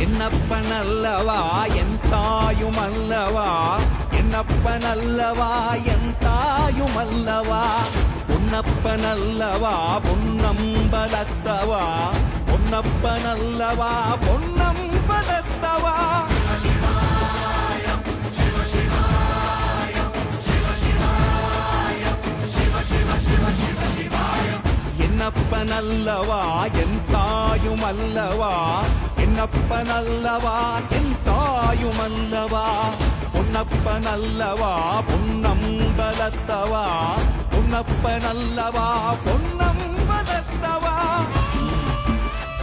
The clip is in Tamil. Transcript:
என்னப்பனல்லவா என் தாயுமல்லவா, என்னப்பனல்லவா என் தாயுமல்லவா, பொன்னப்பனல்லவா பொன்னம்பலத்தவா, பொன்னப்பனல்லவா பொன்னம்பலத்தவா. என்னப்பனல்லவா என் தாயுமல்லவா, என்னப்பனல்லவா என் தாயுமல்லவா, பொன்னப்பனல்லவா பொன்னம்பலத்தவா, பொன்னப்பனல்லவா பொன்னம்பலத்தவா.